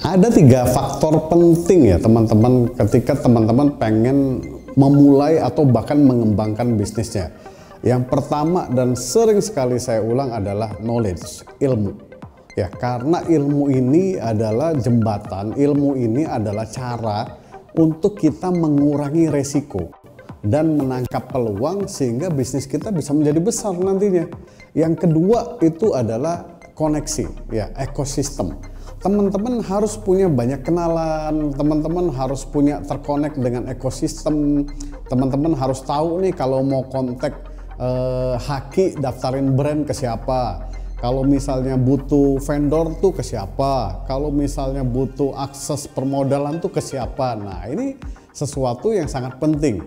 Ada 3 faktor penting ya teman-teman ketika teman-teman pengen memulai atau bahkan mengembangkan bisnisnya. Yang pertama dan sering sekali saya ulang adalah knowledge, ilmu. Ya, karena ilmu ini adalah jembatan, ilmu ini adalah cara untuk kita mengurangi resiko dan menangkap peluang sehingga bisnis kita bisa menjadi besar nantinya. Yang kedua itu adalah koneksi, ya, ekosistem. Teman-teman harus punya banyak kenalan, teman-teman harus punya terkonek dengan ekosistem, teman-teman harus tahu nih kalau mau kontak Haki daftarin brand ke siapa, kalau misalnya butuh vendor tuh ke siapa, kalau misalnya butuh akses permodalan tuh ke siapa. Nah, ini sesuatu yang sangat penting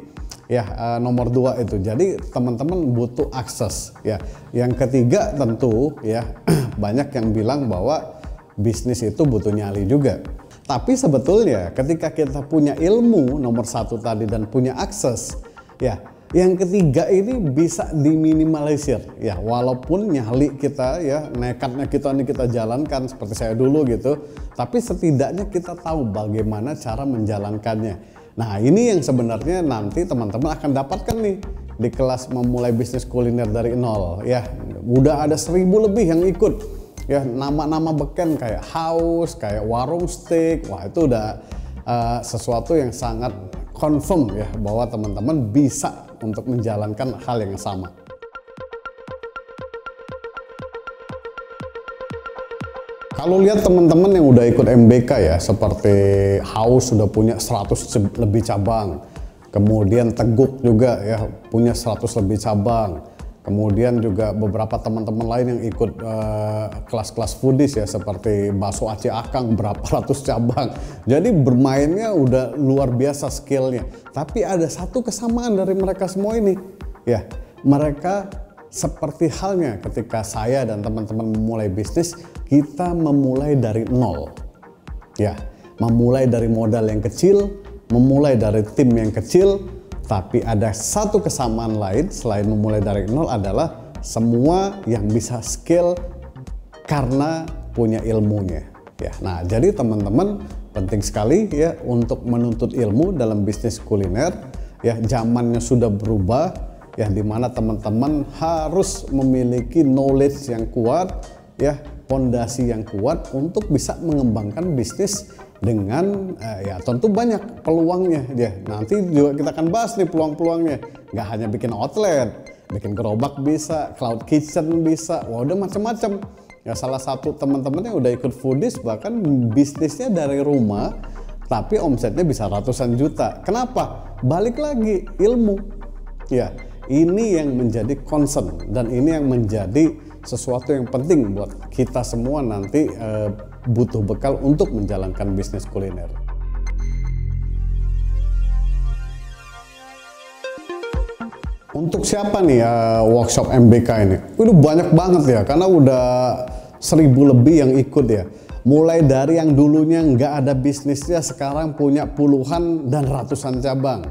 ya, nomor 2 itu. Jadi teman-teman butuh akses ya. Yang ketiga tentu ya banyak yang bilang bahwa bisnis itu butuh nyali juga. Tapi sebetulnya ketika kita punya ilmu nomor 1 tadi dan punya akses ya, yang ketiga ini bisa diminimalisir ya, walaupun nyali kita ya, nekatnya kita jalankan seperti saya dulu gitu, tapi setidaknya kita tahu bagaimana cara menjalankannya. Nah, ini yang sebenarnya nanti teman-teman akan dapatkan nih di kelas memulai bisnis kuliner dari nol ya. Udah ada 1000 lebih yang ikut ya, nama-nama beken kayak Haus, kayak Warung Steak. Wah, itu udah sesuatu yang sangat confirm ya bahwa teman-teman bisa untuk menjalankan hal yang sama. Kalau lihat teman-teman yang udah ikut MBK ya, seperti Haus sudah punya 100 lebih cabang, kemudian Teguk juga ya punya 100 lebih cabang, kemudian juga beberapa teman-teman lain yang ikut kelas-kelas foodies ya, seperti Bakso Aceh Akang berapa ratus cabang. Jadi bermainnya udah luar biasa skillnya. Tapi ada satu kesamaan dari mereka semua ini ya, mereka seperti halnya ketika saya dan teman-teman memulai bisnis, kita memulai dari nol ya, memulai dari modal yang kecil, memulai dari tim yang kecil. Tapi ada satu kesamaan lain selain memulai dari nol adalah semua yang bisa skill karena punya ilmunya ya. Nah, jadi teman-teman penting sekali ya untuk menuntut ilmu dalam bisnis kuliner ya. Zamannya sudah berubah ya, dimana teman-teman harus memiliki knowledge yang kuat ya, fondasi yang kuat untuk bisa mengembangkan bisnis dengan ya tentu banyak peluangnya ya. Nanti juga kita akan bahas nih peluang-peluangnya. Nggak hanya bikin outlet, bikin gerobak bisa, cloud kitchen bisa, wah udah macam-macam ya. Salah satu teman-teman yang udah ikut foodies bahkan bisnisnya dari rumah tapi omsetnya bisa ratusan juta. Kenapa? Balik lagi ilmu ya. Ini yang menjadi concern dan ini yang menjadi sesuatu yang penting buat kita semua nanti butuh bekal untuk menjalankan bisnis kuliner. Untuk siapa nih workshop MBK ini? Udah banyak banget ya, karena udah 1000 lebih yang ikut ya. Mulai dari yang dulunya nggak ada bisnisnya sekarang punya puluhan dan ratusan cabang.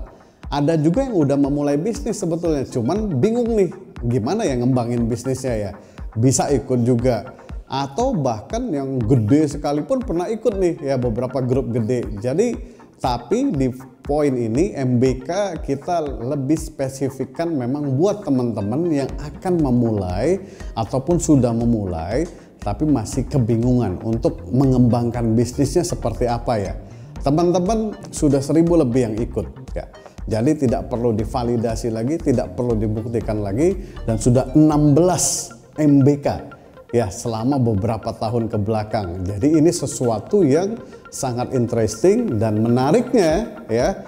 Ada juga yang udah memulai bisnis sebetulnya, cuman bingung nih gimana ya ngembangin bisnisnya ya. Bisa ikut juga. Atau bahkan yang gede sekalipun pernah ikut nih ya, beberapa grup gede. Jadi tapi di poin ini MBK kita lebih spesifikkan memang buat teman-teman yang akan memulai ataupun sudah memulai tapi masih kebingungan untuk mengembangkan bisnisnya seperti apa ya. Teman-teman sudah 1000 lebih yang ikut ya. Jadi tidak perlu divalidasi lagi, tidak perlu dibuktikan lagi, dan sudah 16 MBK ya selama beberapa tahun ke belakang. Jadi ini sesuatu yang sangat interesting dan menariknya ya,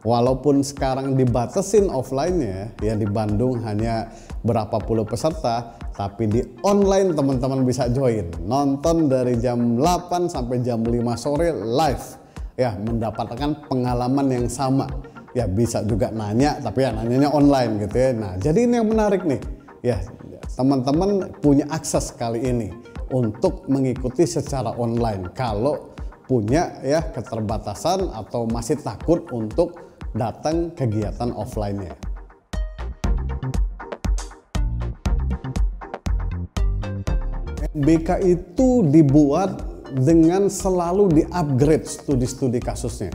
walaupun sekarang dibatasin offline-nya ya, di Bandung hanya berapa puluh peserta, tapi di online teman-teman bisa join, nonton dari jam 8 sampai jam 5 sore live ya, mendapatkan pengalaman yang sama ya. Bisa juga nanya, tapi ya nanyanya online gitu ya. Nah, jadi ini yang menarik nih ya, teman-teman punya akses kali ini untuk mengikuti secara online kalau punya ya keterbatasan atau masih takut untuk datang kegiatan offline-nya. MBK itu dibuat dengan selalu di-upgrade studi-studi kasusnya.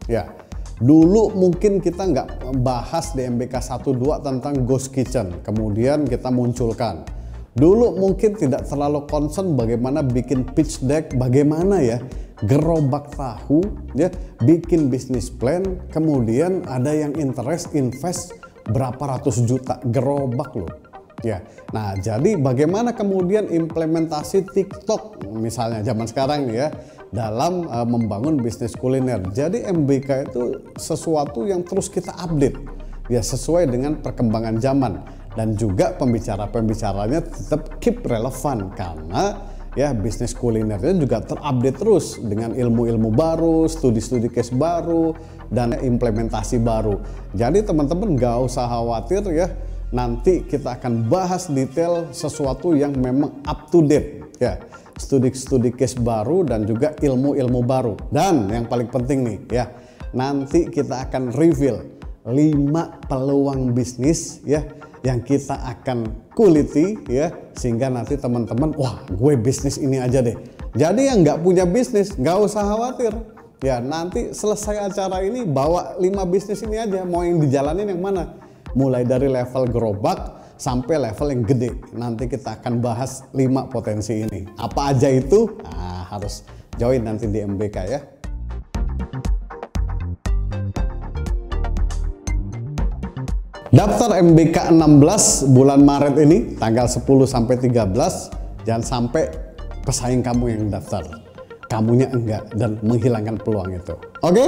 Ya, dulu mungkin kita nggak bahas di MBK 12 tentang ghost kitchen, kemudian kita munculkan. Dulu mungkin tidak terlalu concern bagaimana bikin pitch deck, bagaimana ya gerobak tahu, ya bikin bisnis plan, kemudian ada yang invest berapa ratus juta gerobak loh. Ya, nah jadi bagaimana kemudian implementasi TikTok misalnya zaman sekarang ya dalam membangun bisnis kuliner. Jadi MBK itu sesuatu yang terus kita update ya sesuai dengan perkembangan zaman, dan juga pembicara-pembicaranya tetap keep relevan karena ya bisnis kulinernya juga terupdate terus dengan ilmu-ilmu baru, studi-studi case baru, dan implementasi baru. Jadi teman-teman nggak usah khawatir ya. Nanti kita akan bahas detail sesuatu yang memang up to date ya, studi-studi case baru dan juga ilmu-ilmu baru. Dan yang paling penting nih ya, nanti kita akan reveal 5 peluang bisnis ya yang kita akan kuliti ya, sehingga nanti teman-teman wah gue bisnis ini aja deh. Jadi yang nggak punya bisnis nggak usah khawatir ya, nanti selesai acara ini bawa 5 bisnis ini aja, mau yang dijalanin yang mana, mulai dari level gerobak sampai level yang gede. Nanti kita akan bahas 5 potensi ini. Apa aja itu? Nah, harus join nanti di MBK ya. Daftar MBK 16 bulan Maret ini tanggal 10 sampai 13. Jangan sampai pesaing kamu yang daftar, kamunya enggak, dan menghilangkan peluang itu. Oke?